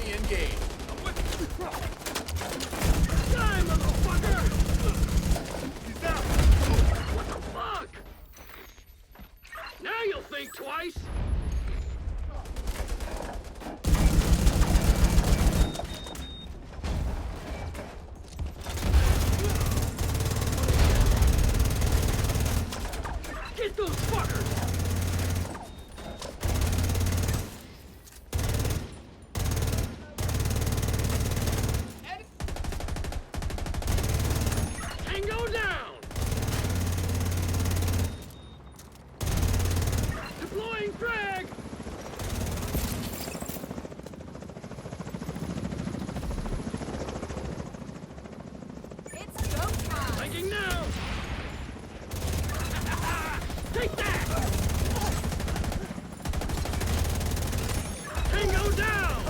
Enemy engaged. Die, motherfucker! He's out! What the fuck? Now you'll think twice! Get those fuckers! Tango down! Deploying frag! It's go time! Flanking now! Take that! Tango down!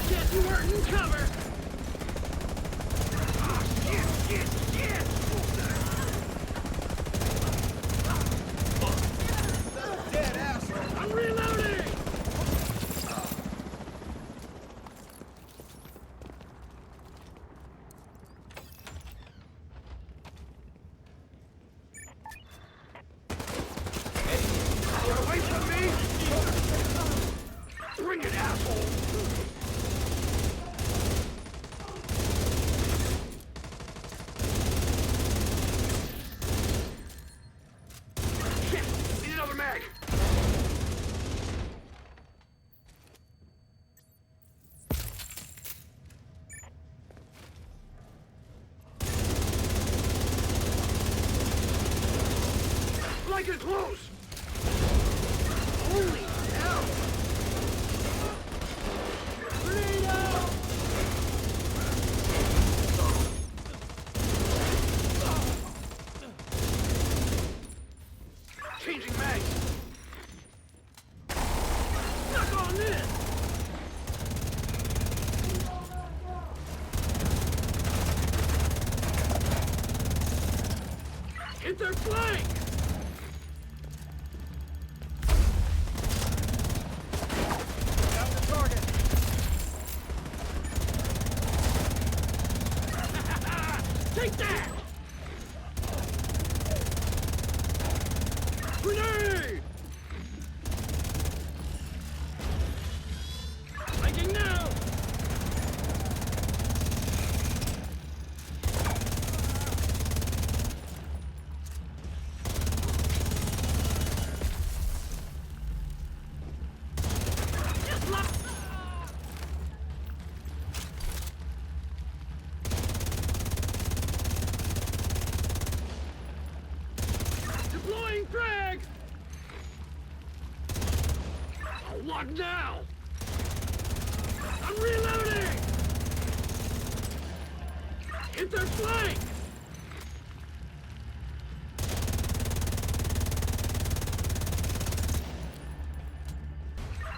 Get to work and cover! Ah, shit! Dead asshole. I'm reloading! Get away from me! Bring it, asshole! Shit! Need another mag! Like it close! Holy hell! Grenade out! Changing mags! Knock on this! Hit their flank! Got the target. Take that! Grenade! Flanking now! Just lock! Deploying frag! Oh, what now? I'm reloading! Hit their flank!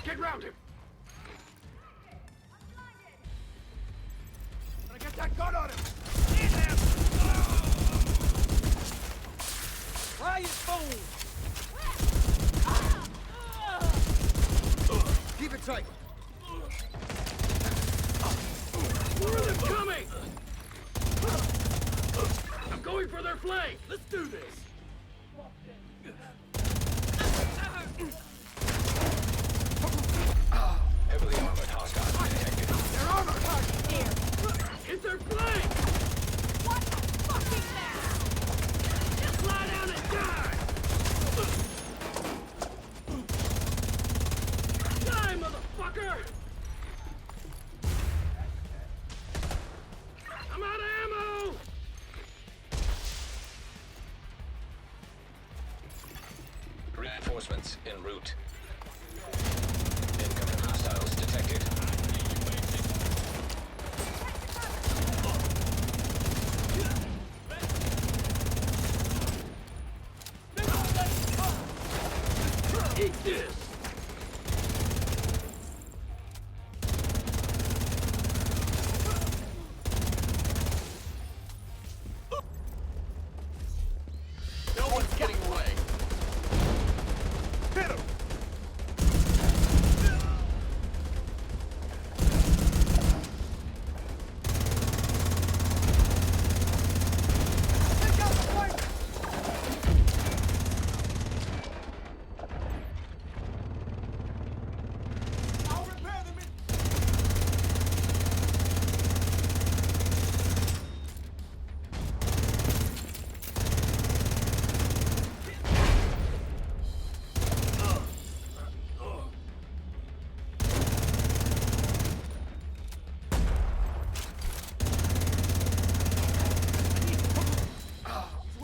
Get round him! Gotta get that gun on him. Hit him! Try his phone. Keep it tight. More of them coming! I'm going for their flank! Let's do this! Heavily armored hostiles detected. They're armored. Here! Hit their flank! What the fucking now? Just lie down and die! Die, motherfucker! I'm out of ammo! Reinforcements en route. Incoming hostiles detected. Eat this!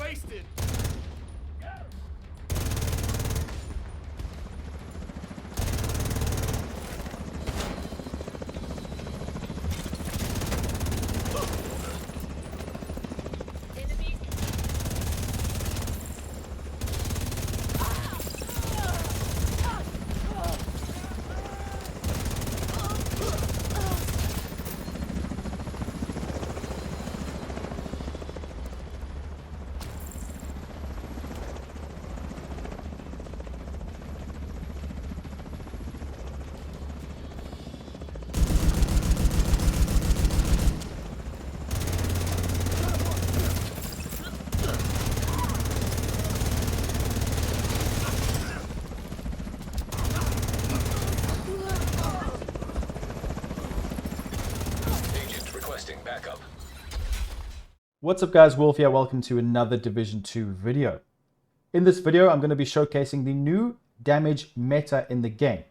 wasted. Enemy. Agent requesting backup. What's up guys, Wolf here, welcome to another Division 2 video. In this video, I'm going to be showcasing the new damage meta in the game.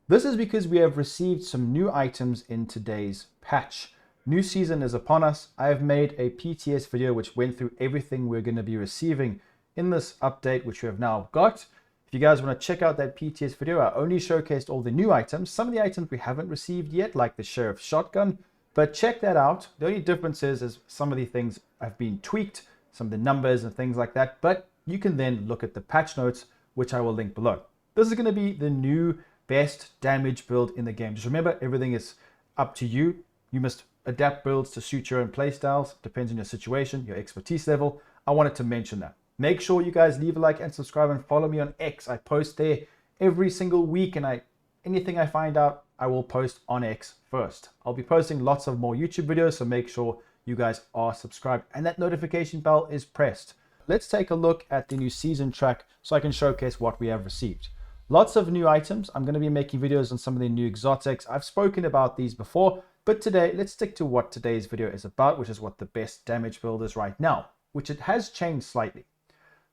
This is because we have received some new items in today's patch. New season is upon us. I have made a PTS video which went through everything we're going to be receiving in this update, which we have now got. If you guys want to check out that PTS video, I only showcased all the new items. Some of the items we haven't received yet, like the Sheriff's Shotgun, but check that out. The only difference is some of the things have been tweaked, some of the numbers and things like that, but you can then look at the patch notes, which I will link below. This is going to be the new best damage build in the game. Just remember, everything is up to you. You must adapt builds to suit your own playstyles. Depends on your situation, your expertise level. I wanted to mention that. Make sure you guys leave a like and subscribe and follow me on X. I post there every single week, and anything I find out, I will post on X first. I'll be posting lots of more YouTube videos, so make sure you guys are subscribed and that notification bell is pressed. Let's take a look at the new season track so I can showcase what we have received. Lots of new items. I'm going to be making videos on some of the new exotics. I've spoken about these before, but today let's stick to what today's video is about, which is what the best damage build is right now, which it has changed slightly.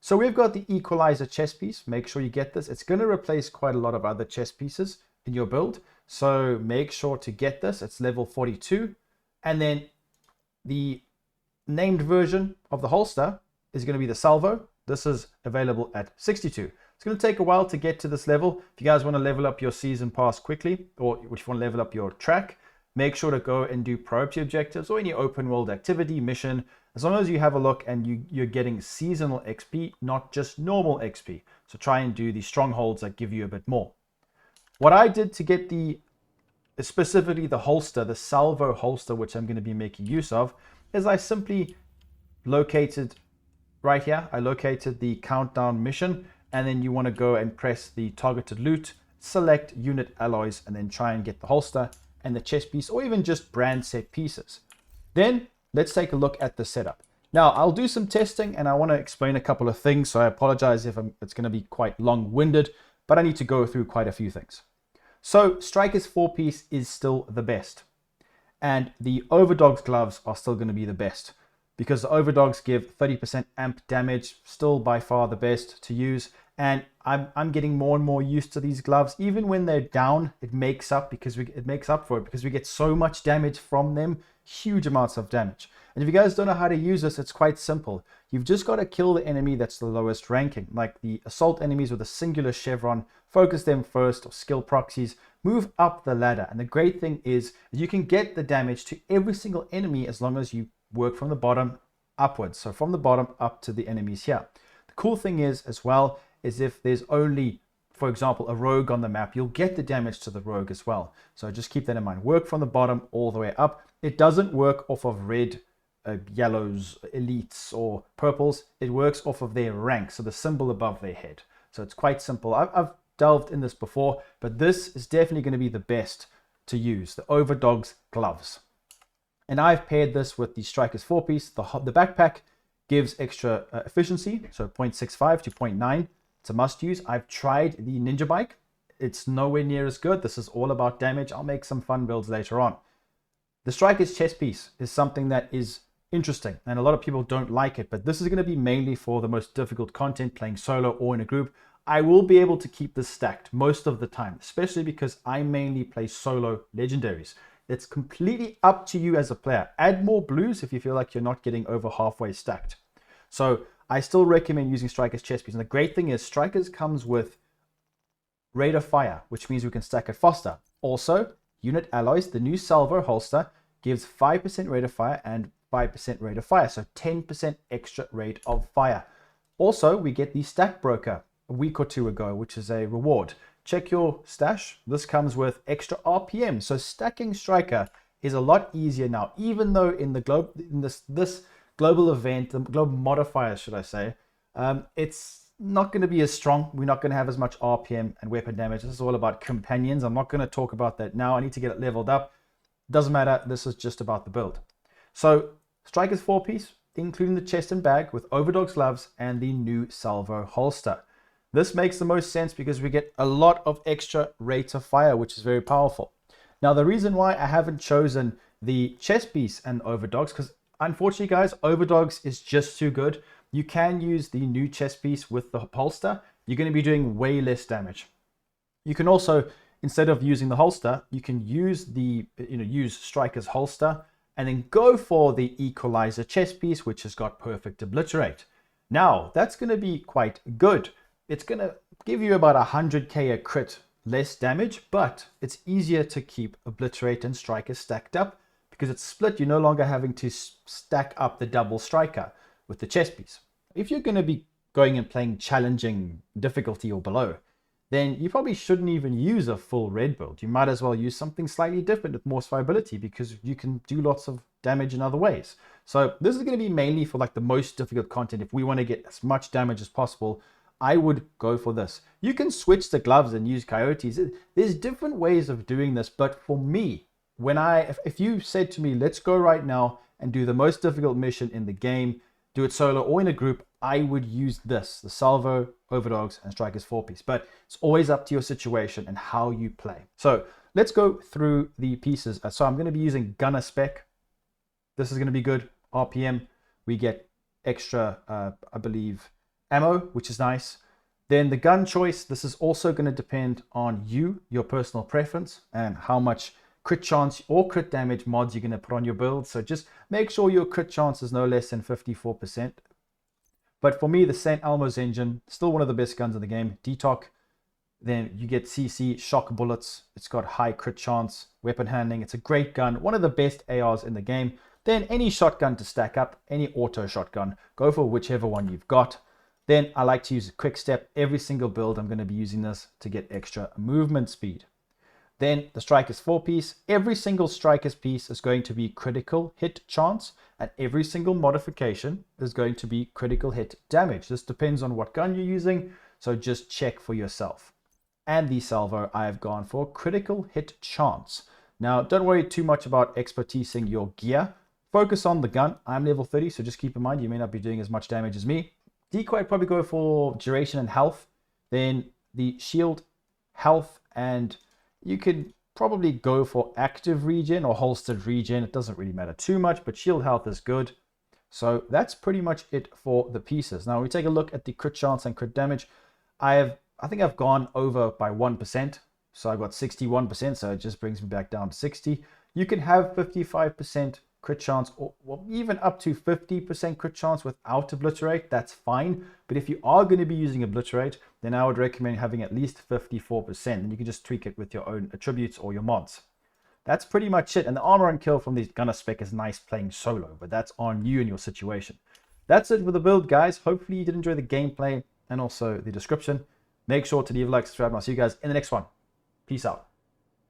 So we've got the Equalizer chest piece. Make sure you get this. It's going to replace quite a lot of other chest pieces in your build, so make sure to get this. It's level 42. And then the named version of the holster is going to be the Salvo. This is available at 62. It's going to take a while to get to this level. If you guys want to level up your season pass quickly, or if you want to level up your track, make sure to go and do priority objectives or any open world activity mission. As long as you have a look and you're getting seasonal XP, not just normal XP. So try and do the strongholds that give you a bit more. What I did to get specifically the holster, the Salvo holster, which I'm going to be making use of, is I simply located right here. I located the countdown mission, and then you want to go and press the targeted loot, select unit alloys, and then try and get the holster and the chest piece, or even just brand set pieces. Then let's take a look at the setup. Now I'll do some testing and I want to explain a couple of things, so I apologize if it's going to be quite long-winded, but I need to go through quite a few things. So Striker's 4-piece is still the best, and the Overdog's gloves are still going to be the best, because the Overdogs give 30% amp damage, still by far the best to use. And I'm getting more and more used to these gloves. Even when they're down, it makes up because we get so much damage from them, huge amounts of damage. And if you guys don't know how to use this, it's quite simple. You've just got to kill the enemy that's the lowest ranking, like the assault enemies with a singular chevron. Focus them first, or skill proxies. Move up the ladder. And the great thing is you can get the damage to every single enemy as long as you work from the bottom upwards. So from the bottom up to the enemies here. The cool thing is as well is if there's only, for example, a rogue on the map, you'll get the damage to the rogue as well. So just keep that in mind. Work from the bottom all the way up. It doesn't work off of red, yellows, elites, or purples. It works off of their rank, so the symbol above their head. So it's quite simple. I've delved in this before, but this is definitely going to be the best to use, the Overdog's gloves. And I've paired this with the Striker's 4-piece. The backpack gives extra efficiency, so 0.65 to 0.9. It's a must use. I've tried the Ninja Bike. It's nowhere near as good. This is all about damage. I'll make some fun builds later on. The Striker's chest piece is something that is interesting, and a lot of people don't like it, but this is going to be mainly for the most difficult content, playing solo or in a group. I will be able to keep this stacked most of the time, especially because I mainly play solo legendaries. It's completely up to you as a player. Add more blues if you feel like you're not getting over halfway stacked. So I still recommend using Striker's chest piece. And the great thing is Striker's comes with rate of fire, which means we can stack it faster. Also, unit alloys, the new Salvo holster gives 5% rate of fire and 5% rate of fire, so 10% extra rate of fire. Also, we get the Stack Broker a week or two ago, which is a reward. Check your stash. This comes with extra RPM, so stacking Striker is a lot easier now, even though in the this global event, the global modifiers, should I say, it's not going to be as strong. We're not going to have as much RPM and weapon damage. This is all about companions. I'm not going to talk about that now. I need to get it leveled up. Doesn't matter. This is just about the build. So Striker's 4-piece, including the chest and bag with Overdog's gloves and the new Salvo holster. This makes the most sense because we get a lot of extra rate of fire, which is very powerful. Now, the reason why I haven't chosen the chest piece and Overdogs, because unfortunately, guys, Overdogs is just too good. You can use the new chest piece with the holster. You're going to be doing way less damage. You can also, instead of using the holster, you can use the use Striker's holster and then go for the Equalizer chest piece, which has got perfect obliterate. Now, that's going to be quite good. It's going to give you about 100k a crit less damage, but it's easier to keep obliterate and Striker stacked up because it's split. You're no longer having to stack up the double Striker with the chest piece. If you're going to be going and playing challenging difficulty or below, then you probably shouldn't even use a full red build. You might as well use something slightly different with more survivability because you can do lots of damage in other ways. So this is going to be mainly for like the most difficult content. If we want to get as much damage as possible, I would go for this. You can switch the gloves and use coyotes. There's different ways of doing this, but for me, if you said to me, let's go right now and do the most difficult mission in the game, do it solo or in a group, I would use this, the Salvo, Overdogs, and Striker's 4-piece. But it's always up to your situation and how you play. So let's go through the pieces. So I'm going to be using Gunner Spec. This is going to be good. RPM. We get extra, I believe, ammo, which is nice. Then the gun choice. This is also going to depend on you, your personal preference, and how much crit chance or crit damage mods you're going to put on your build. So just make sure your crit chance is no less than 54%. But for me, the St. Elmo's engine, still one of the best guns in the game. Detox. Then you get CC, shock bullets. It's got high crit chance, weapon handling. It's a great gun. One of the best ARs in the game. Then any shotgun to stack up, any auto shotgun. Go for whichever one you've got. Then I like to use a quick step. Every single build, I'm going to be using this to get extra movement speed. Then the Striker's 4-piece. Every single Striker's piece is going to be critical hit chance, and every single modification is going to be critical hit damage. This depends on what gun you're using, so just check for yourself. And the Salvo, I have gone for critical hit chance. Now, don't worry too much about expertising your gear. Focus on the gun. I'm level 30, so just keep in mind you may not be doing as much damage as me. Decoy, I'd probably go for duration and health. Then the shield, health, and you could probably go for active regen or holstered regen. It doesn't really matter too much, but shield health is good. So that's pretty much it for the pieces. Now we take a look at the crit chance and crit damage. I think I've gone over by 1%. So I've got 61%, so it just brings me back down to 60. You can have 55% crit chance, or even up to 50% crit chance without obliterate. That's fine. But if you are going to be using obliterate, then I would recommend having at least 54%, and you can just tweak it with your own attributes or your mods. That's pretty much it. And the armor and kill from these Gunner Spec is nice playing solo, but that's on you and your situation. That's it for the build, guys. Hopefully you did enjoy the gameplay and also the description. Make sure to leave a like, subscribe, and I'll see you guys in the next one. Peace out.